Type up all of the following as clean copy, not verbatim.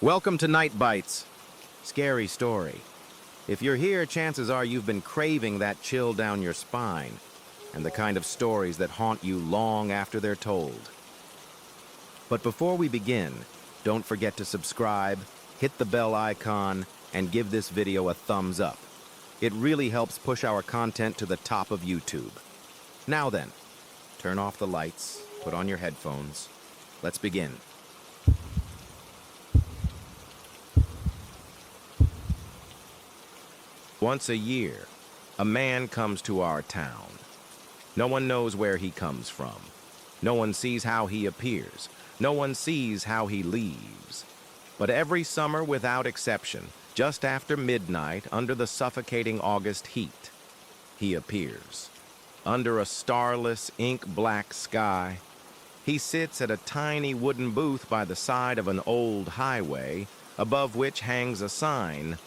Welcome to Night Bites. Scary story. If you're here, chances are you've been craving that chill down your spine and the kind of stories that haunt you long after they're told. But before we begin, don't forget to subscribe, hit the bell icon, and give this video a thumbs up. It really helps push our content to the top of YouTube. Now then, turn off the lights, put on your headphones. Let's begin. Once a year, a man comes to our town. No one knows where he comes from. No one sees how he appears. No one sees how he leaves. But every summer without exception, just after midnight under the suffocating August heat, he appears. Under a starless, ink-black sky, he sits at a tiny wooden booth by the side of an old highway, above which hangs a sign,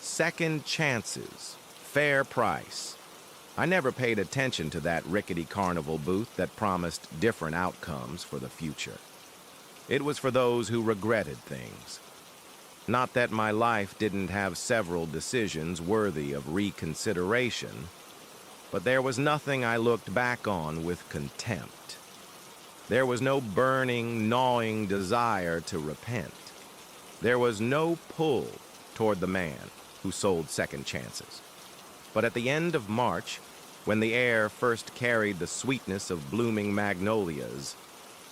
"Second chances, fair price." I never paid attention to that rickety carnival booth that promised different outcomes for the future. It was for those who regretted things. Not that my life didn't have several decisions worthy of reconsideration, but there was nothing I looked back on with contempt. There was no burning, gnawing desire to repent. There was no pull toward the man who sold second chances. But at the end of March, when the air first carried the sweetness of blooming magnolias,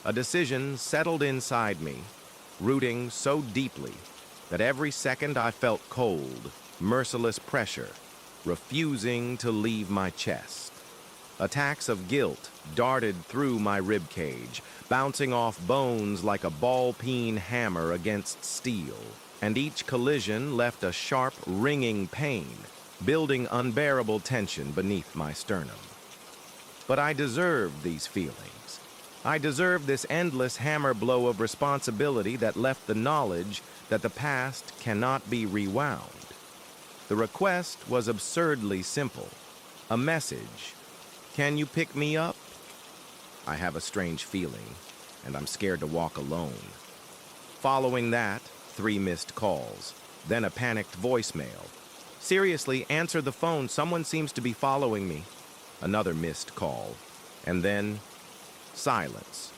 a decision settled inside me, rooting so deeply that every second I felt cold, merciless pressure, refusing to leave my chest. Attacks of guilt darted through my ribcage, bouncing off bones like a ball-peen hammer against steel, and each collision left a sharp, ringing pain, building unbearable tension beneath my sternum. But I deserved these feelings. I deserved this endless hammer blow of responsibility that left the knowledge that the past cannot be rewound. The request was absurdly simple. A message. Can you pick me up? I have a strange feeling, and I'm scared to walk alone. Following that, 3 missed calls, then a panicked voicemail. "Seriously, answer the phone. Someone seems to be following me." Another missed call, and then silence.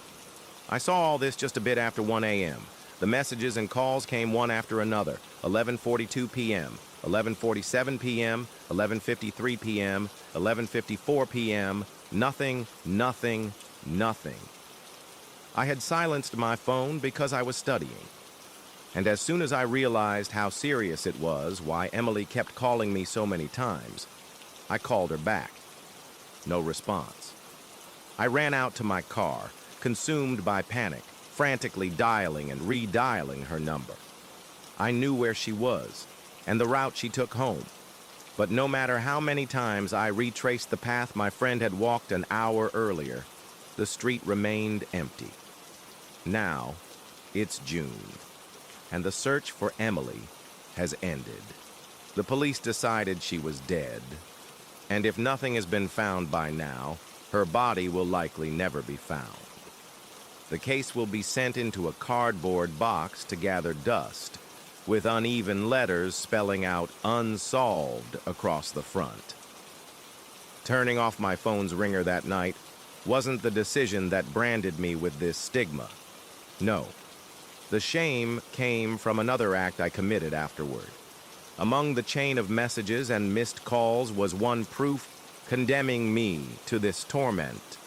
I saw all this just a bit after 1 a.m. The messages and calls came one after another. 11:42 p.m., 11:47 p.m., 11:53 p.m., 11:54 p.m. Nothing, nothing, nothing. I had silenced my phone because I was studying. And as soon as I realized how serious it was, why Emily kept calling me so many times, I called her back. No response. I ran out to my car, consumed by panic, frantically dialing and redialing her number. I knew where she was and the route she took home. But no matter how many times I retraced the path my friend had walked an hour earlier, the street remained empty. Now, it's June, and the search for Emily has ended. The police decided she was dead, and if nothing has been found by now, her body will likely never be found. The case will be sent into a cardboard box to gather dust, with uneven letters spelling out "unsolved" across the front. Turning off my phone's ringer that night wasn't the decision that branded me with this stigma. No. The shame came from another act I committed afterward. Among the chain of messages and missed calls was one proof condemning me to this torment.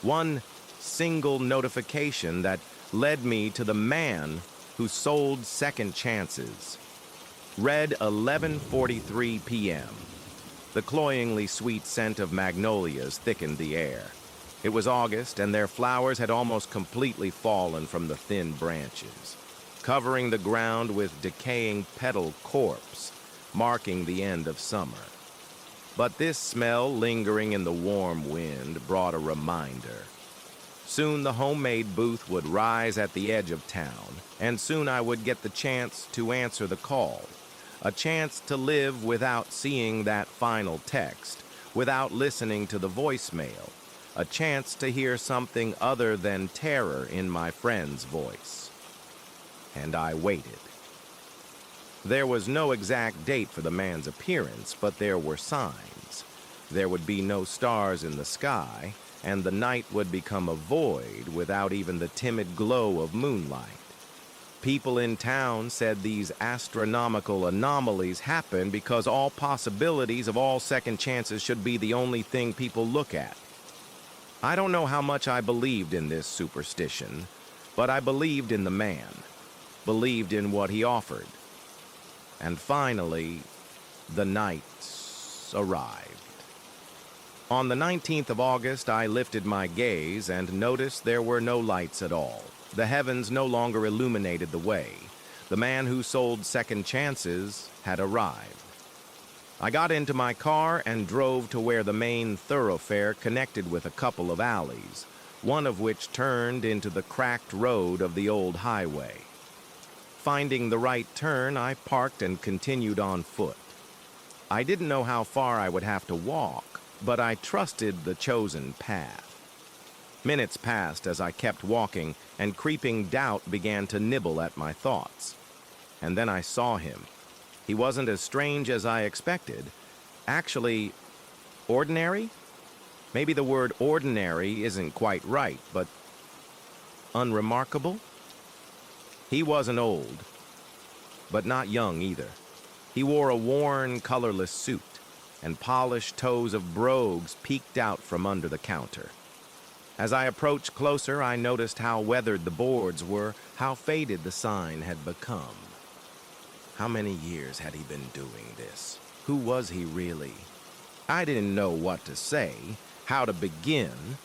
One single notification that led me to the man who sold second chances. Read 11:43 p.m. The cloyingly sweet scent of magnolias thickened the air. It was August, and their flowers had almost completely fallen from the thin branches, covering the ground with decaying petal corpse, marking the end of summer. But this smell lingering in the warm wind brought a reminder. Soon the homemade booth would rise at the edge of town, and soon I would get the chance to answer the call, a chance to live without seeing that final text, without listening to the voicemail, a chance to hear something other than terror in my friend's voice. And I waited. There was no exact date for the man's appearance, but there were signs. There would be no stars in the sky, and the night would become a void without even the timid glow of moonlight. People in town said these astronomical anomalies happen because all possibilities of all second chances should be the only thing people look at. I don't know how much I believed in this superstition, but I believed in the man, believed in what he offered. And finally, the night arrived. On the 19th of August, I lifted my gaze and noticed there were no lights at all. The heavens no longer illuminated the way. The man who sold second chances had arrived. I got into my car and drove to where the main thoroughfare connected with a couple of alleys, one of which turned into the cracked road of the old highway. Finding the right turn, I parked and continued on foot. I didn't know how far I would have to walk, but I trusted the chosen path. Minutes passed as I kept walking, and creeping doubt began to nibble at my thoughts. And then I saw him. He wasn't as strange as I expected. Actually, ordinary? Maybe the word ordinary isn't quite right, but unremarkable? He wasn't old, but not young either. He wore a worn, colorless suit, and polished toes of brogues peeked out from under the counter. As I approached closer, I noticed how weathered the boards were, how faded the sign had become. How many years had he been doing this? Who was he really? I didn't know what to say, how to begin.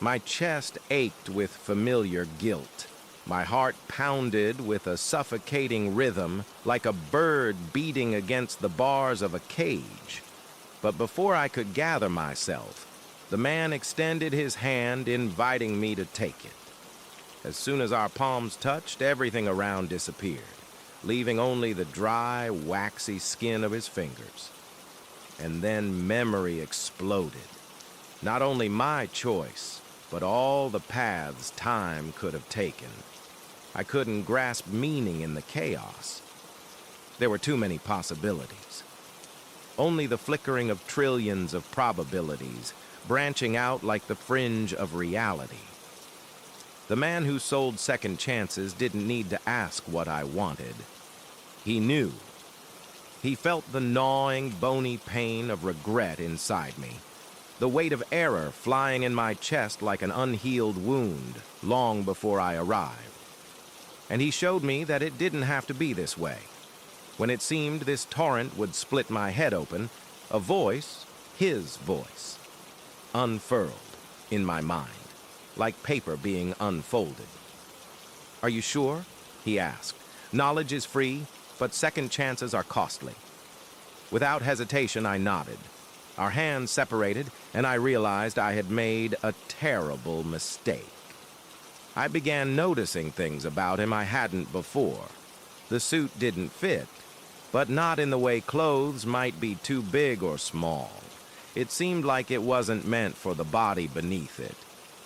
My chest ached with familiar guilt. My heart pounded with a suffocating rhythm, like a bird beating against the bars of a cage. But before I could gather myself, the man extended his hand, inviting me to take it. As soon as our palms touched, everything around disappeared, leaving only the dry, waxy skin of his fingers. And then memory exploded. Not only my choice, but all the paths time could have taken. I couldn't grasp meaning in the chaos. There were too many possibilities. Only the flickering of trillions of probabilities, branching out like the fringe of reality. The man who sold second chances didn't need to ask what I wanted. He knew. He felt the gnawing, bony pain of regret inside me, the weight of error flying in my chest like an unhealed wound long before I arrived. And he showed me that it didn't have to be this way. When it seemed this torrent would split my head open, a voice, his voice, unfurled in my mind, like paper being unfolded. "Are you sure?" he asked. "Knowledge is free, but second chances are costly." Without hesitation, I nodded. Our hands separated, and I realized I had made a terrible mistake. I began noticing things about him I hadn't before. The suit didn't fit, but not in the way clothes might be too big or small. It seemed like it wasn't meant for the body beneath it.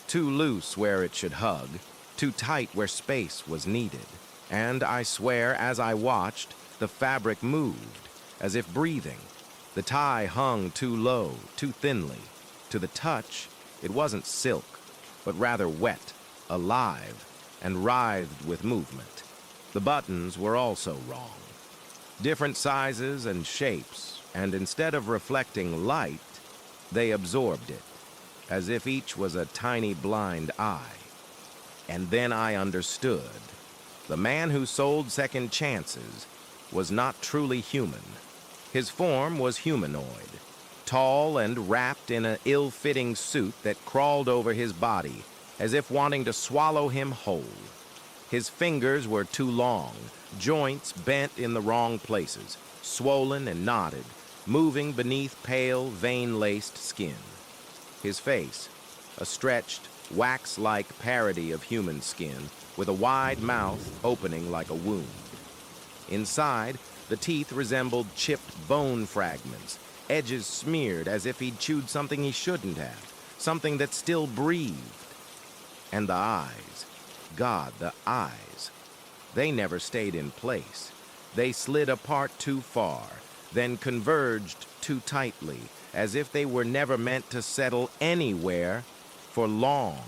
Too loose where it should hug, too tight where space was needed. And I swear, as I watched, the fabric moved, as if breathing. The tie hung too low, too thinly. To the touch, it wasn't silk, but rather wet, alive, and writhed with movement. The buttons were also wrong. Different sizes and shapes, and instead of reflecting light, they absorbed it, as if each was a tiny blind eye. And then I understood. The man who sold second chances was not truly human. His form was humanoid, tall and wrapped in an ill-fitting suit that crawled over his body, as if wanting to swallow him whole. His fingers were too long, joints bent in the wrong places, swollen and knotted, moving beneath pale, vein-laced skin. His face, a stretched, wax-like parody of human skin, with a wide mouth opening like a wound. Inside, the teeth resembled chipped bone fragments, edges smeared as if he'd chewed something he shouldn't have, something that still breathed. And the eyes, God, the eyes, they never stayed in place. They slid apart too far, then converged too tightly, as if they were never meant to settle anywhere for long.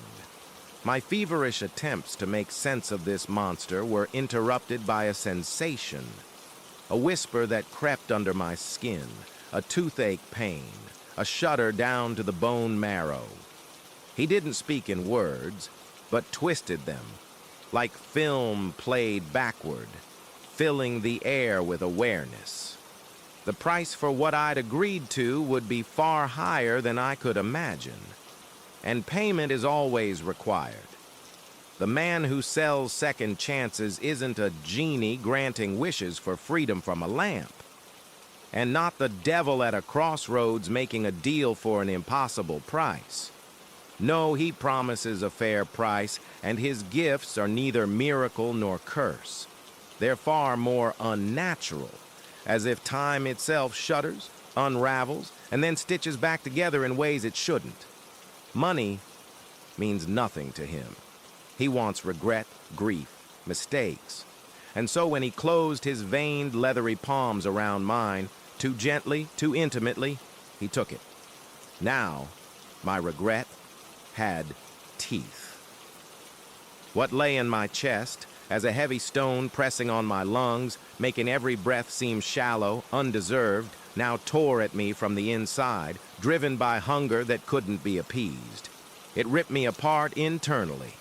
My feverish attempts to make sense of this monster were interrupted by a sensation, a whisper that crept under my skin, a toothache pain, a shudder down to the bone marrow. He didn't speak in words, but twisted them, like film played backward, filling the air with awareness. The price for what I'd agreed to would be far higher than I could imagine, and payment is always required. The man who sells second chances isn't a genie granting wishes for freedom from a lamp, and not the devil at a crossroads making a deal for an impossible price. No, he promises a fair price, and his gifts are neither miracle nor curse. They're far more unnatural, as if time itself shudders, unravels, and then stitches back together in ways it shouldn't. Money means nothing to him. He wants regret, grief, mistakes. And so when he closed his veined, leathery palms around mine, too gently, too intimately, he took it. Now, my regret had teeth. What lay in my chest, as a heavy stone pressing on my lungs, making every breath seem shallow, undeserved, now tore at me from the inside, driven by hunger that couldn't be appeased. It ripped me apart internally,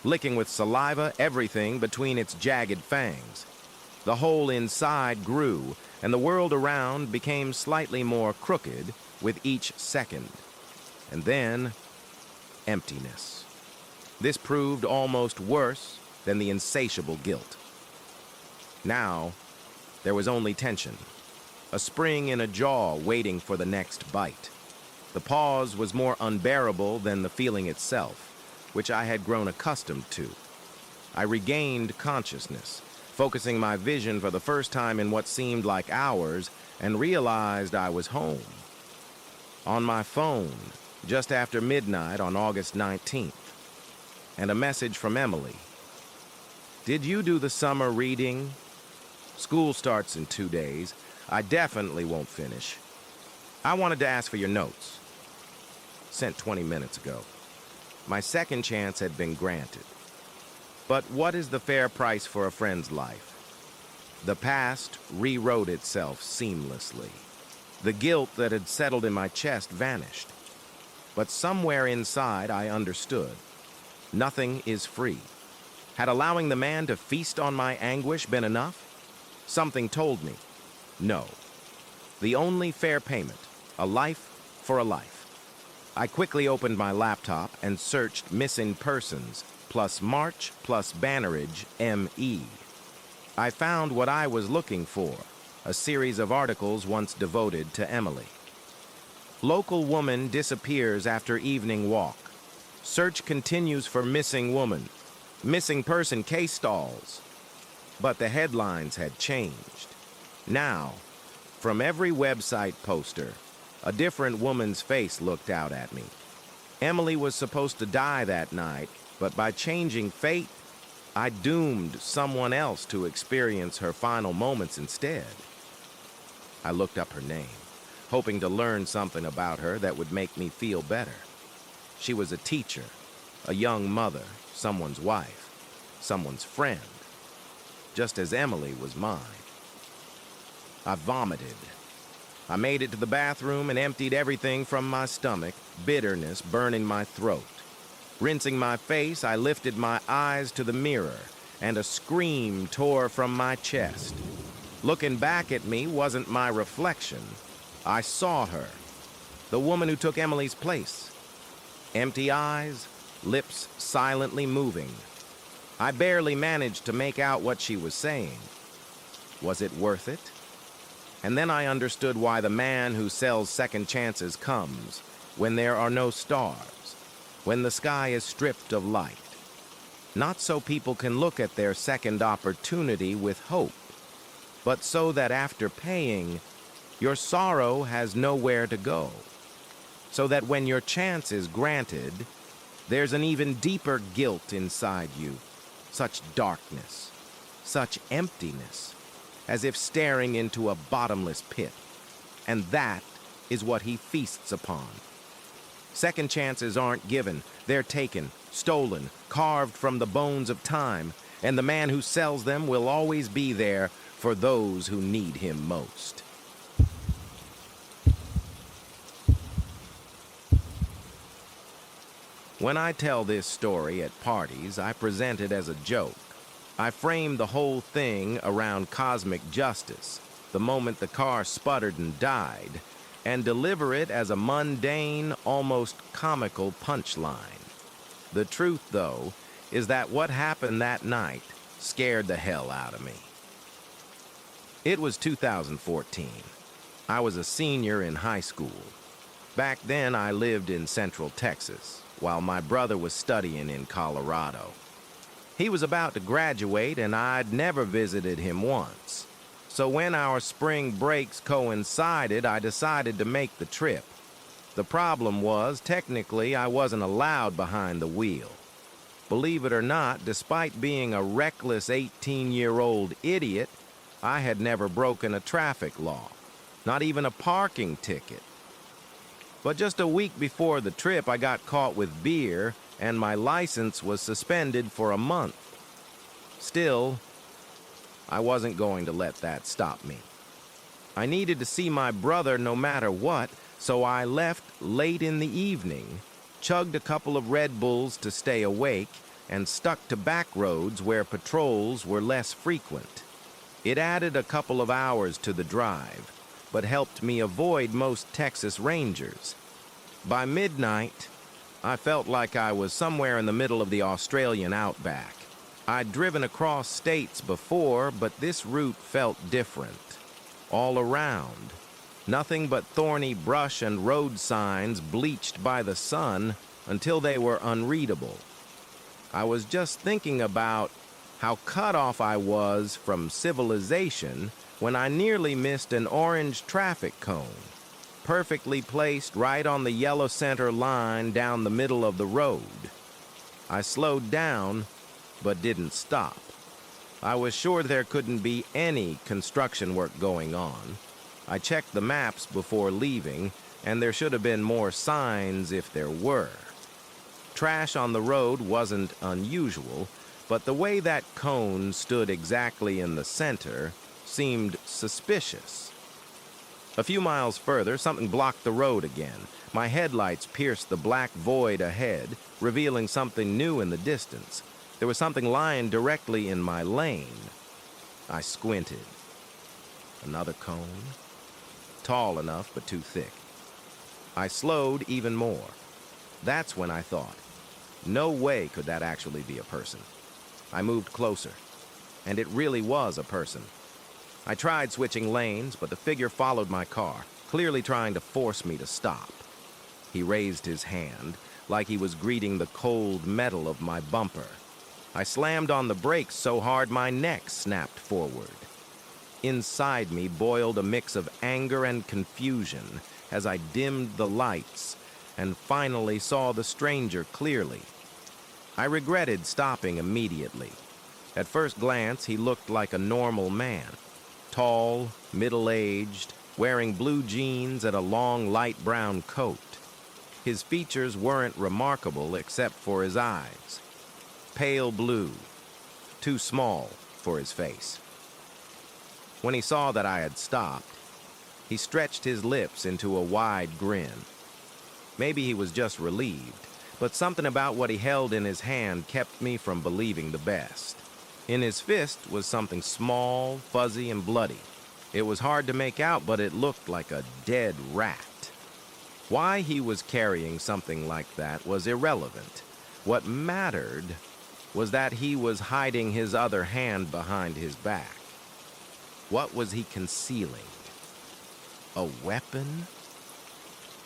licking with saliva everything between its jagged fangs. The hole inside grew, and the world around became slightly more crooked with each second. And then, emptiness. This proved almost worse than the insatiable guilt. Now, there was only tension, a spring in a jaw waiting for the next bite. The pause was more unbearable than the feeling itself, which I had grown accustomed to. I regained consciousness, focusing my vision for the first time in what seemed like hours, and realized I was home. On my phone, just after midnight on August 19th, and a message from Emily. Did you do the summer reading? School starts in 2 days. I definitely won't finish. I wanted to ask for your notes. Sent 20 minutes ago. My second chance had been granted. But what is the fair price for a friend's life? The past rewrote itself seamlessly. The guilt that had settled in my chest vanished. But somewhere inside I understood. Nothing is free. Had allowing the man to feast on my anguish been enough? Something told me, no. The only fair payment, a life for a life. I quickly opened my laptop and searched missing persons, plus March, plus Bannerage, M.E. I found what I was looking for, a series of articles once devoted to Emily. Local woman disappears after evening walk. Search continues for missing woman. Missing person case stalls. But the headlines had changed. Now, from every website poster, a different woman's face looked out at me. Emily was supposed to die that night, but by changing fate, I doomed someone else to experience her final moments instead. I looked up her name, hoping to learn something about her that would make me feel better. She was a teacher, a young mother, someone's wife, someone's friend, just as Emily was mine. I vomited. I made it to the bathroom and emptied everything from my stomach, bitterness burning my throat. Rinsing my face, I lifted my eyes to the mirror, and a scream tore from my chest. Looking back at me wasn't my reflection. I saw her, the woman who took Emily's place. Empty eyes, lips silently moving. I barely managed to make out what she was saying. Was it worth it? And then I understood why the man who sells second chances comes when there are no stars, when the sky is stripped of light. Not so people can look at their second opportunity with hope, but so that after paying, your sorrow has nowhere to go. So that when your chance is granted, there's an even deeper guilt inside you, such darkness, such emptiness, as if staring into a bottomless pit. And that is what he feasts upon. Second chances aren't given. They're taken, stolen, carved from the bones of time, and the man who sells them will always be there for those who need him most. When I tell this story at parties, I present it as a joke. I frame the whole thing around cosmic justice, the moment the car sputtered and died, and deliver it as a mundane, almost comical punchline. The truth, though, is that what happened that night scared the hell out of me. It was 2014. I was a senior in high school. Back then, I lived in Central Texas, while my brother was studying in Colorado. He was about to graduate, and I'd never visited him once. So when our spring breaks coincided, I decided to make the trip. The problem was, technically, I wasn't allowed behind the wheel. Believe it or not, despite being a reckless 18-year-old idiot, I had never broken a traffic law, not even a parking ticket. But just a week before the trip, I got caught with beer, and my license was suspended for a month. Still, I wasn't going to let that stop me. I needed to see my brother no matter what, so I left late in the evening, chugged a couple of Red Bulls to stay awake, and stuck to back roads where patrols were less frequent. It added a couple of hours to the drive, but helped me avoid most Texas Rangers. By midnight, I felt like I was somewhere in the middle of the Australian outback. I'd driven across states before, but this route felt different. All around, nothing but thorny brush and road signs bleached by the sun until they were unreadable. I was just thinking about how cut off I was from civilization when I nearly missed an orange traffic cone, perfectly placed right on the yellow center line down the middle of the road. I slowed down, but didn't stop. I was sure there couldn't be any construction work going on. I checked the maps before leaving, and there should have been more signs if there were. Trash on the road wasn't unusual, but the way that cone stood exactly in the center seemed suspicious. A few miles further, something blocked the road again. My headlights pierced the black void ahead, revealing something new in the distance. There was something lying directly in my lane. I squinted. Another cone? Tall enough, but too thick. I slowed even more. That's when I thought, no way could that actually be a person. I moved closer, and it really was a person. I tried switching lanes, but the figure followed my car, clearly trying to force me to stop. He raised his hand, like he was greeting the cold metal of my bumper. I slammed on the brakes so hard my neck snapped forward. Inside me boiled a mix of anger and confusion as I dimmed the lights and finally saw the stranger clearly. I regretted stopping immediately. At first glance, he looked like a normal man. Tall, middle-aged, wearing blue jeans and a long light brown coat. His features weren't remarkable except for his eyes. Pale blue, too small for his face. When he saw that I had stopped, he stretched his lips into a wide grin. Maybe he was just relieved, but something about what he held in his hand kept me from believing the best. In his fist was something small, fuzzy, and bloody. It was hard to make out, but it looked like a dead rat. Why he was carrying something like that was irrelevant. What mattered was that he was hiding his other hand behind his back. What was he concealing? A weapon?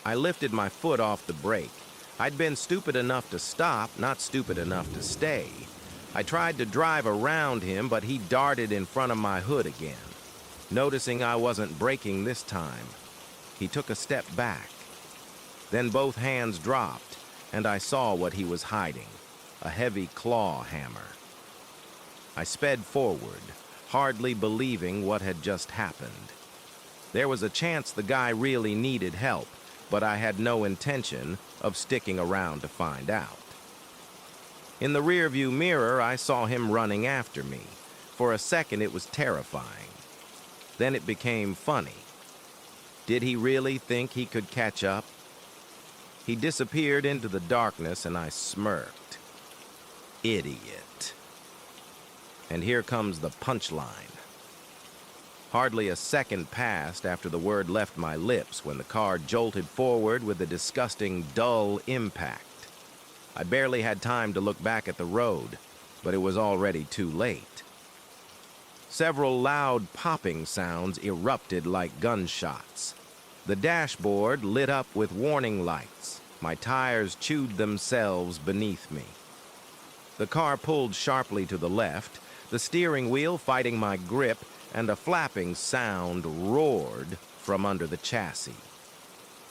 I lifted my foot off the brake. I'd been stupid enough to stop, not stupid enough to stay. I tried to drive around him, but he darted in front of my hood again. Noticing I wasn't braking this time, he took a step back. Then both hands dropped, and I saw what he was hiding, a heavy claw hammer. I sped forward, hardly believing what had just happened. There was a chance the guy really needed help, but I had no intention of sticking around to find out. In the rearview mirror, I saw him running after me. For a second, it was terrifying. Then it became funny. Did he really think he could catch up? He disappeared into the darkness, and I smirked. Idiot. And here comes the punchline. Hardly a second passed after the word left my lips when the car jolted forward with a disgusting, dull impact. I barely had time to look back at the road, but it was already too late. Several loud popping sounds erupted like gunshots. The dashboard lit up with warning lights. My tires chewed themselves beneath me. The car pulled sharply to the left, the steering wheel fighting my grip, and a flapping sound roared from under the chassis.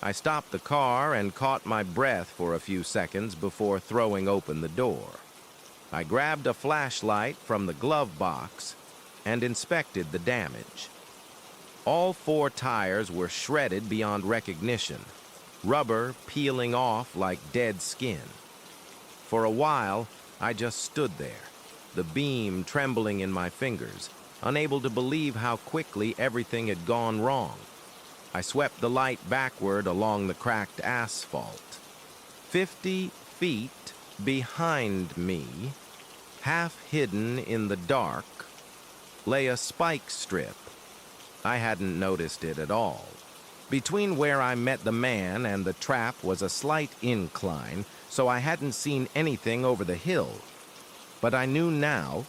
I stopped the car and caught my breath for a few seconds before throwing open the door. I grabbed a flashlight from the glove box and inspected the damage. All 4 tires were shredded beyond recognition, rubber peeling off like dead skin. For a while, I just stood there, the beam trembling in my fingers, unable to believe how quickly everything had gone wrong. I swept the light backward along the cracked asphalt. 50 feet behind me, half hidden in the dark, lay a spike strip. I hadn't noticed it at all. Between where I met the man and the trap was a slight incline, so I hadn't seen anything over the hill. But I knew now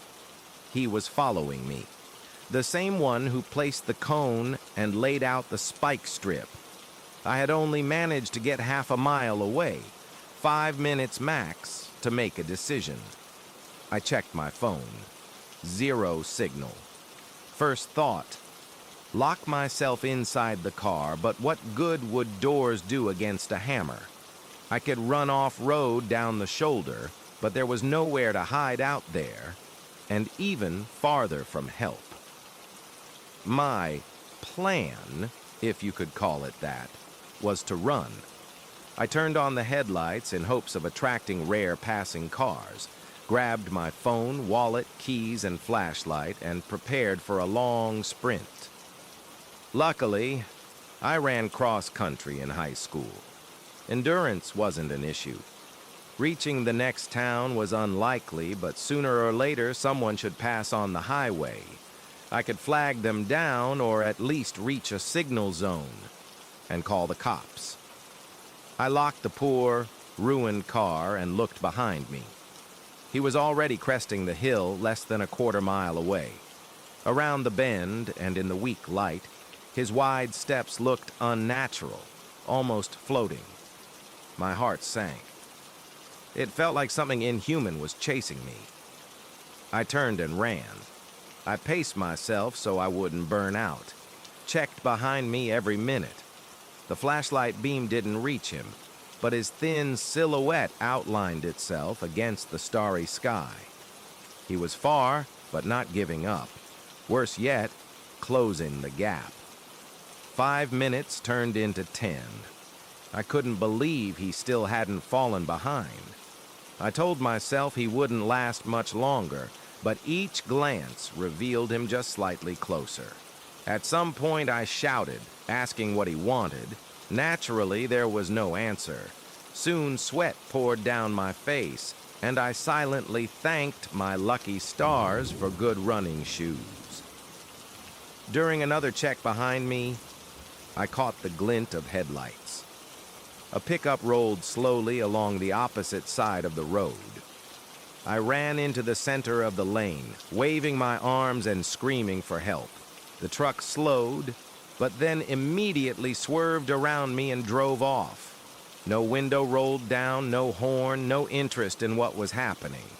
he was following me. The same one who placed the cone and laid out the spike strip. I had only managed to get half a mile away, 5 minutes max to make a decision. I checked my phone. 0 signal. First thought, lock myself inside the car, but what good would doors do against a hammer? I could run off-road down the shoulder, but there was nowhere to hide out there, and even farther from help. My plan, if you could call it that, was to run. I turned on the headlights in hopes of attracting rare passing cars, grabbed my phone, wallet, keys, and flashlight, and prepared for a long sprint. Luckily, I ran cross-country in high school. Endurance wasn't an issue. Reaching the next town was unlikely, but sooner or later someone should pass on the highway. I could flag them down or at least reach a signal zone and call the cops. I locked the poor, ruined car and looked behind me. He was already cresting the hill less than a quarter mile away. Around the bend and in the weak light, his wide steps looked unnatural, almost floating. My heart sank. It felt like something inhuman was chasing me. I turned and ran. I paced myself so I wouldn't burn out, checked behind me every minute. The flashlight beam didn't reach him, but his thin silhouette outlined itself against the starry sky. He was far, but not giving up. Worse yet, closing the gap. 5 minutes turned into 10. I couldn't believe he still hadn't fallen behind. I told myself he wouldn't last much longer, but each glance revealed him just slightly closer. At some point I shouted, asking what he wanted. Naturally, there was no answer. Soon sweat poured down my face, and I silently thanked my lucky stars for good running shoes. During another check behind me, I caught the glint of headlights. A pickup rolled slowly along the opposite side of the road. I ran into the center of the lane, waving my arms and screaming for help. The truck slowed, but then immediately swerved around me and drove off. No window rolled down, no horn, no interest in what was happening.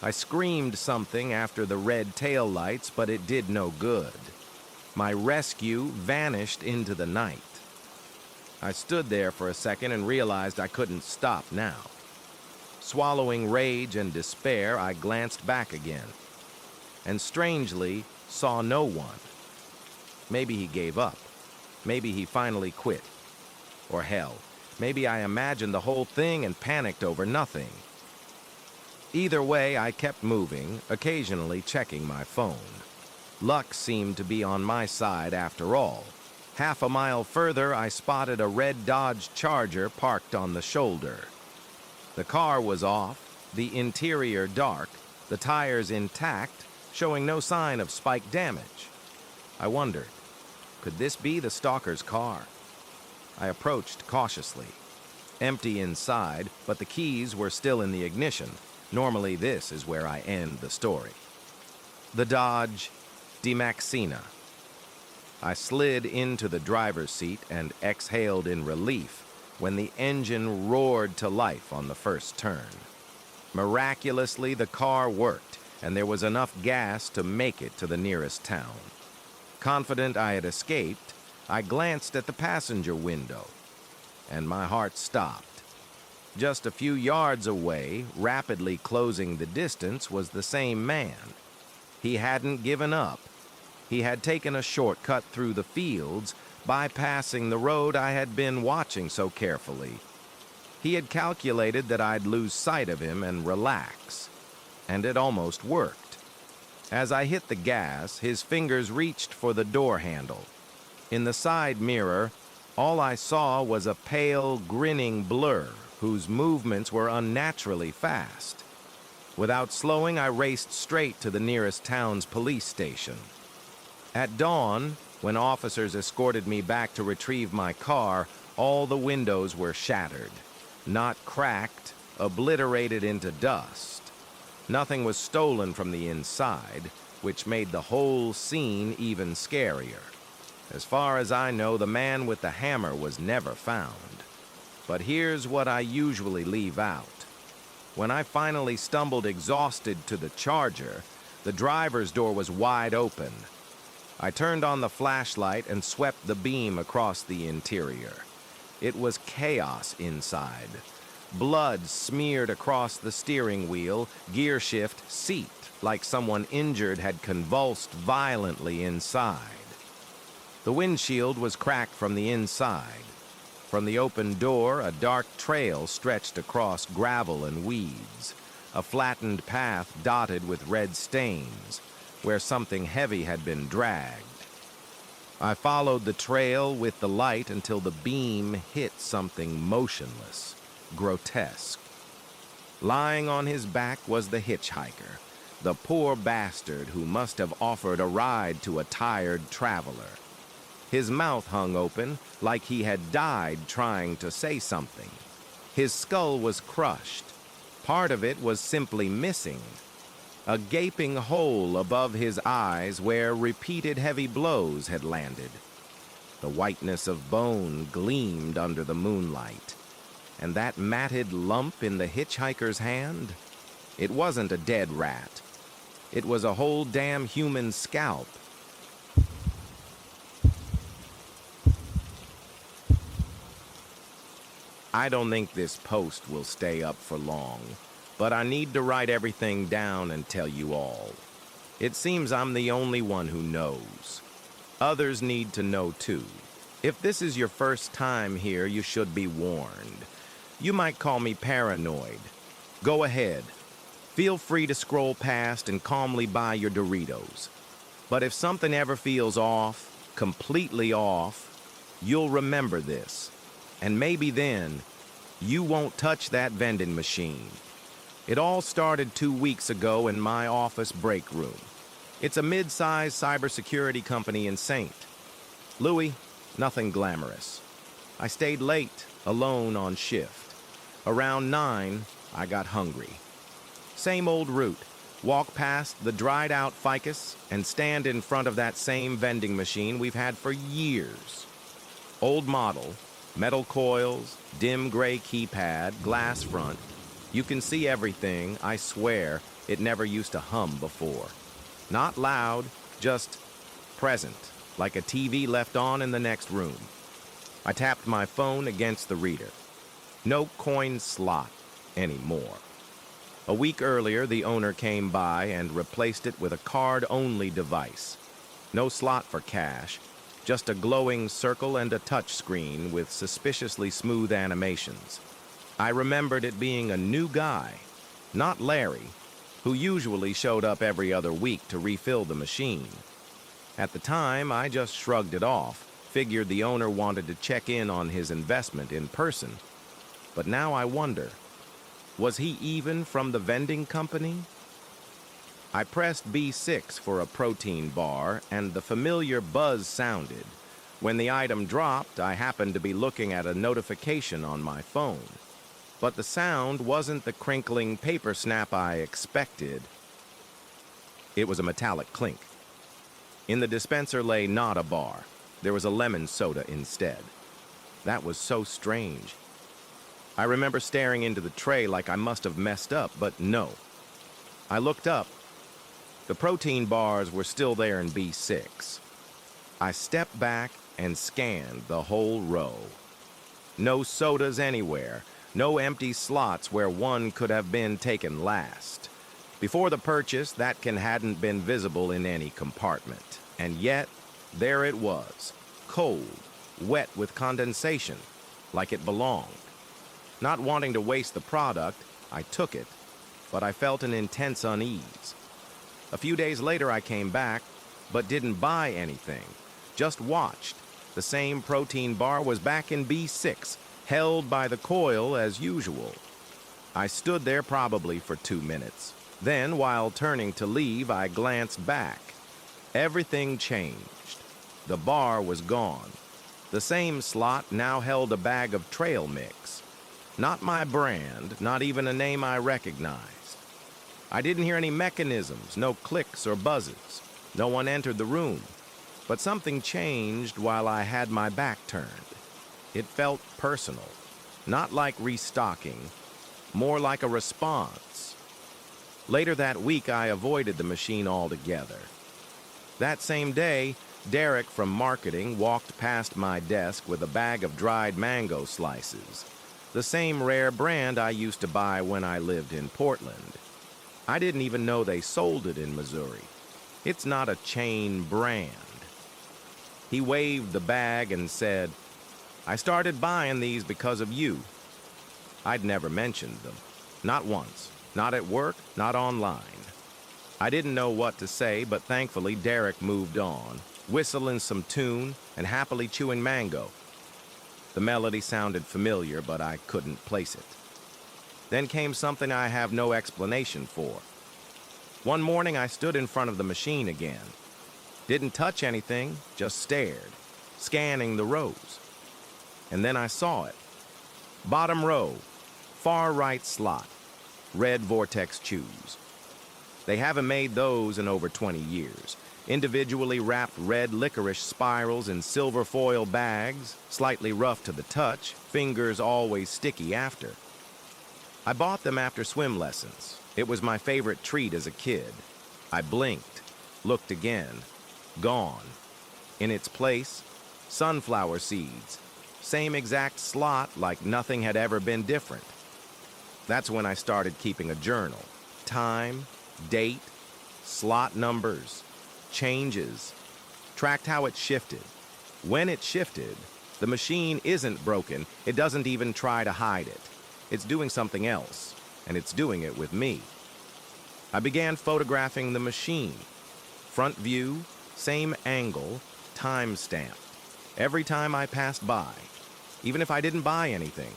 I screamed something after the red taillights, but it did no good. My rescue vanished into the night. I stood there for a second and realized I couldn't stop now. Swallowing rage and despair, I glanced back again. And strangely, saw no one. Maybe he gave up. Maybe he finally quit. Or hell, maybe I imagined the whole thing and panicked over nothing. Either way, I kept moving, occasionally checking my phone. Luck seemed to be on my side after all. Half a mile further, I spotted a red Dodge Charger parked on the shoulder. The car was off, the interior dark, the tires intact, showing no sign of spike damage. I wondered, could this be the stalker's car? I approached cautiously. Empty inside, but the keys were still in the ignition. Normally, this is where I end the story. The Dodge DeMaxina. I slid into the driver's seat and exhaled in relief when the engine roared to life on the first turn. Miraculously, the car worked, and there was enough gas to make it to the nearest town. Confident I had escaped, I glanced at the passenger window, and my heart stopped. Just a few yards away, rapidly closing the distance, was the same man. He hadn't given up. He had taken a shortcut through the fields, bypassing the road I had been watching so carefully. He had calculated that I'd lose sight of him and relax, and it almost worked. As I hit the gas, his fingers reached for the door handle. In the side mirror, all I saw was a pale, grinning blur whose movements were unnaturally fast. Without slowing, I raced straight to the nearest town's police station. At dawn, when officers escorted me back to retrieve my car, all the windows were shattered. Not cracked, obliterated into dust. Nothing was stolen from the inside, which made the whole scene even scarier. As far as I know, the man with the hammer was never found. But here's what I usually leave out. When I finally stumbled exhausted to the Charger, the driver's door was wide open. I turned on the flashlight and swept the beam across the interior. It was chaos inside. Blood smeared across the steering wheel, gear shift, seat, like someone injured had convulsed violently inside. The windshield was cracked from the inside. From the open door, a dark trail stretched across gravel and weeds, a flattened path dotted with red stains, where something heavy had been dragged. I followed the trail with the light until the beam hit something motionless, grotesque. Lying on his back was the hitchhiker, the poor bastard who must have offered a ride to a tired traveler. His mouth hung open, like he had died trying to say something. His skull was crushed. Part of it was simply missing. A gaping hole above his eyes where repeated heavy blows had landed. The whiteness of bone gleamed under the moonlight. And that matted lump in the hitchhiker's hand? It wasn't a dead rat. It was a whole damn human scalp. I don't think this post will stay up for long, but I need to write everything down and tell you all. It seems I'm the only one who knows. Others need to know too. If this is your first time here, you should be warned. You might call me paranoid. Go ahead. Feel free to scroll past and calmly buy your Doritos. But if something ever feels off, completely off, you'll remember this. And maybe then, you won't touch that vending machine. It all started 2 weeks ago in my office break room. It's a mid-sized cybersecurity company in St. Louis, nothing glamorous. I stayed late, alone on shift. Around 9, I got hungry. Same old route. Walk past the dried-out ficus and stand in front of that same vending machine we've had for years. Old model. Metal coils, dim gray keypad, glass front. You can see everything, I swear. It never used to hum before. Not loud, just present, like a TV left on in the next room. I tapped my phone against the reader. No coin slot anymore. A week earlier, the owner came by and replaced it with a card-only device. No slot for cash, just a glowing circle and a touch screen with suspiciously smooth animations. I remembered it being a new guy, not Larry, who usually showed up every other week to refill the machine. At the time, I just shrugged it off, figured the owner wanted to check in on his investment in person. But now I wonder, was he even from the vending company? I pressed B6 for a protein bar, and the familiar buzz sounded. When the item dropped, I happened to be looking at a notification on my phone. But the sound wasn't the crinkling paper snap I expected. It was a metallic clink. In the dispenser lay not a bar. There was a lemon soda instead. That was so strange. I remember staring into the tray like I must have messed up, but no. I looked up. The protein bars were still there in B6. I stepped back and scanned the whole row. No sodas anywhere, no empty slots where one could have been taken last. Before the purchase, that can hadn't been visible in any compartment. And yet, there it was, cold, wet with condensation, like it belonged. Not wanting to waste the product, I took it, but I felt an intense unease. A few days later, I came back, but didn't buy anything, just watched. The same protein bar was back in B6, held by the coil as usual. I stood there probably for 2 minutes. Then, while turning to leave, I glanced back. Everything changed. The bar was gone. The same slot now held a bag of trail mix. Not my brand, not even a name I recognized. I didn't hear any mechanisms, no clicks or buzzes. No one entered the room. But something changed while I had my back turned. It felt personal, not like restocking, more like a response. Later that week, I avoided the machine altogether. That same day, Derek from marketing walked past my desk with a bag of dried mango slices, the same rare brand I used to buy when I lived in Portland. I didn't even know they sold it in Missouri. It's not a chain brand. He waved the bag and said, "I started buying these because of you." I'd never mentioned them. Not once. Not at work, not online. I didn't know what to say, but thankfully Derek moved on, whistling some tune and happily chewing mango. The melody sounded familiar, but I couldn't place it. Then came something I have no explanation for. One morning I stood in front of the machine again. Didn't touch anything, just stared, scanning the rows. And then I saw it. Bottom row, far right slot, red Vortex chews. They haven't made those in over 20 years. Individually wrapped red licorice spirals in silver foil bags, slightly rough to the touch, fingers always sticky after. I bought them after swim lessons. It was my favorite treat as a kid. I blinked, looked again. Gone. In its place, sunflower seeds. Same exact slot, like nothing had ever been different. That's when I started keeping a journal. Time, date, slot numbers, changes. Tracked how it shifted. When it shifted, the machine isn't broken. It doesn't even try to hide it. It's doing something else, and it's doing it with me. I began photographing the machine. Front view, same angle, time stamp. Every time I passed by, even if I didn't buy anything.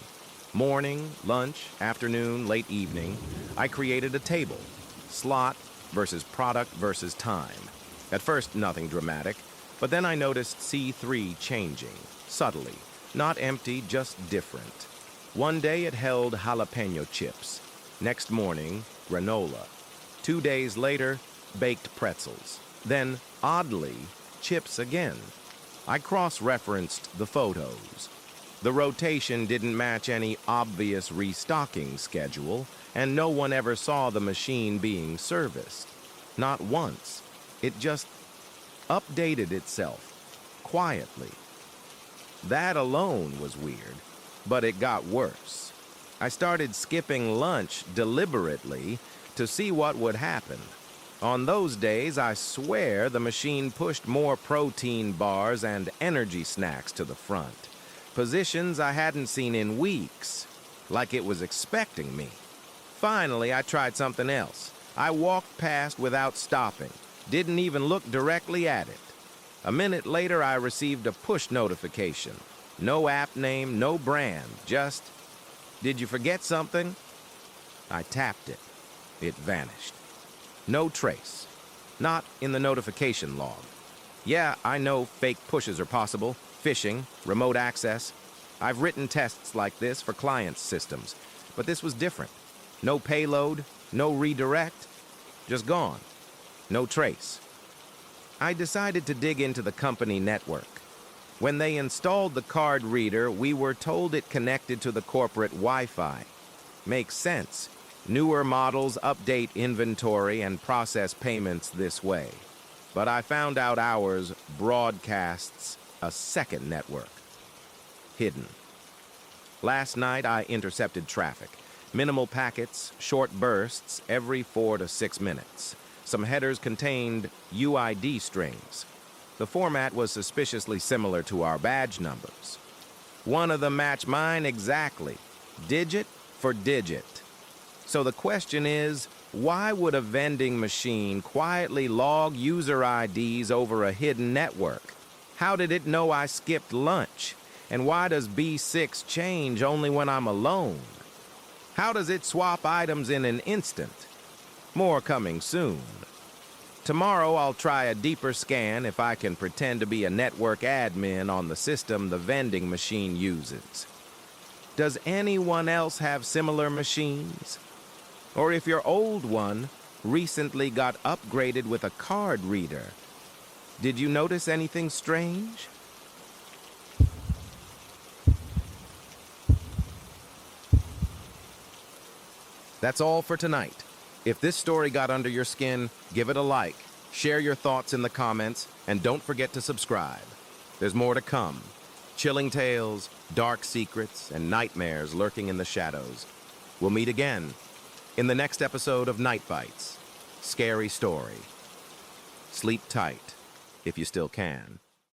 Morning, lunch, afternoon, late evening, I created a table. Slot versus product versus time. At first, nothing dramatic, but then I noticed C3 changing, subtly. Not empty, just different. One day it held jalapeno chips. Next morning, granola. 2 days later, baked pretzels. Then, oddly, chips again. I cross-referenced the photos. The rotation didn't match any obvious restocking schedule, and no one ever saw the machine being serviced. Not once. It just updated itself, quietly. That alone was weird, but it got worse. I started skipping lunch deliberately to see what would happen. On those days, I swear the machine pushed more protein bars and energy snacks to the front. Positions I hadn't seen in weeks, like it was expecting me. Finally, I tried something else. I walked past without stopping, didn't even look directly at it. A minute later, I received a push notification. No app name, no brand, just, "Did you forget something?" I tapped it. It vanished. No trace. Not in the notification log. Yeah, I know fake pushes are possible. Phishing, remote access. I've written tests like this for clients' systems, but this was different. No payload, no redirect, just gone. No trace. I decided to dig into the company network. When they installed the card reader, we were told it connected to the corporate Wi-Fi. Makes sense. Newer models update inventory and process payments this way. But I found out ours broadcasts a second network. Hidden. Last night, I intercepted traffic. Minimal packets, short bursts every 4 to 6 minutes. Some headers contained UID strings. The format was suspiciously similar to our badge numbers. One of them matched mine exactly, digit for digit. So the question is, why would a vending machine quietly log user IDs over a hidden network? How did it know I skipped lunch? And why does B6 change only when I'm alone? How does it swap items in an instant? More coming soon. Tomorrow I'll try a deeper scan if I can pretend to be a network admin on the system the vending machine uses. Does anyone else have similar machines? Or if your old one recently got upgraded with a card reader, did you notice anything strange? That's all for tonight. If this story got under your skin, give it a like, share your thoughts in the comments, and don't forget to subscribe. There's more to come. Chilling tales, dark secrets, and nightmares lurking in the shadows. We'll meet again in the next episode of Night Bites. Scary story. Sleep tight, if you still can.